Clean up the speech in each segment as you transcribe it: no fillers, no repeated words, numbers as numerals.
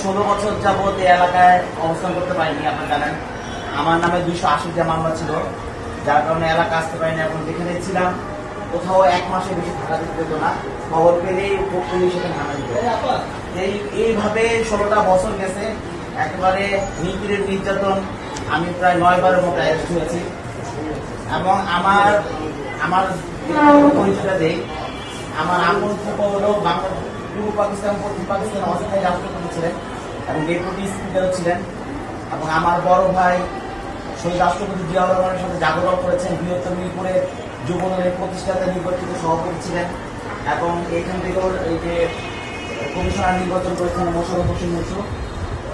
16 বছর যাবত এই এলাকায় অবস্থান করতে পারিনি। আপনারা জানেন আমার নামে 280টা মামলা ছিল, যার কারণে এলাকা আসতে পারিনি। এখন যেখানে ছিলাম কোথাও 1 মাসের বেশি থাকা যেত না, খবর পেলেই পুলিশ সেখানে হানা দিত। এইভাবে 16টা বছর গেছে, একেবারে নিপীড়ের নির্যাতন। আমি প্রায় 9 বারের মতো অ্যারেস্ট হয়েছি এবং আমার পরিচয়টা দেই। আমার আপন ফুফা হলো পূর্ব পাকিস্তান, পশ্চিম পাকিস্তান অস্থায়ী রাষ্ট্রপতি ছিলেন এবং ডেপুটি স্পিকারও ছিলেন, এবং আমার বড় ভাই শহীদ রাষ্ট্রপতি জিয়াউর রহমানের সাথে জাগরণ করেছেন। বৃহত্তর মিরপুরে যুবদলের প্রতিষ্ঠাতা নির্বাচিত সভাপতি ছিলেন এবং এখান থেকেও এই যে কমিশনার নির্বাচন করেছেন মোশাররফ হোসেন মুন্সু।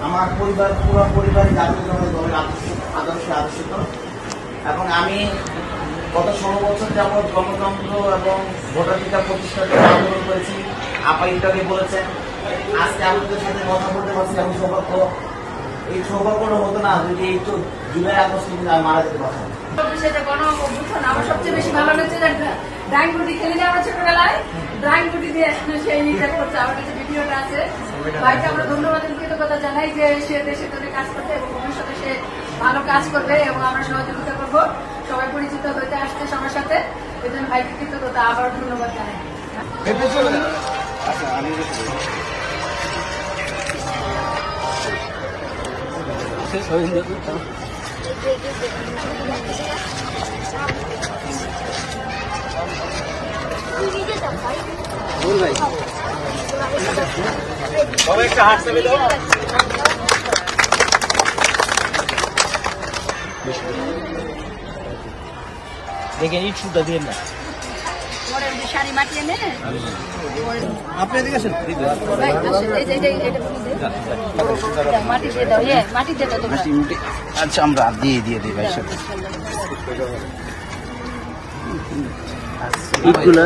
আমার পরিবার, পুরো পরিবারই জাতীয় দলের আদর্শে আদর্শিত এবং আমি গত 16 বছর যাবৎ গণতন্ত্র এবং ভোটাধিকার প্রতিষ্ঠাতে আন্দোলন করেছি। আপা ইত্যাদি বলেছেন, আজকে আমাদের সাথে কথা বলতে পারছি এবং সৌভাগ্য। এই সৌভাগ্যটা হতো না যদি এই জুলাই আগস্টে কিন্তু আমি মারা যেতে পারতাম। সেটা গণ অভ্যুত্থান আমার সবচেয়ে বেশি ভালো লেগেছে। ড্রাইং গুটি খেলে যে আমরা ছোটবেলায় ড্রাইং গুটি দিয়ে সেই নিজের করছে, আমার কাছে ভিডিওটা আছে। ভাইকে আমরা ধন্যবাদ কৃতজ্ঞতা জানাই যে সে দেশে তোরে কাজ করতে এবং ভবিষ্যতে সে ভালো কাজ করবে এবং আমরা সহযোগিতা করবো। সবাই পরিচিত হইতে আসছে সবার সাথে, এই জন্য ভাইকে কৃতজ্ঞতা আবার ধন্যবাদ জানাই। একটা হাত চাপে দাও। দেখেন ইট সুদ্ধা দিয়ে না শাড়ি মাটিয়ে নে আপনি এদিকে আসেন। মাটি দিয়ে দাও, মাটি দিয়ে দাও তোমরা। আচ্ছা আমরা দিয়ে দিই ভাই সাথে ইটগুলো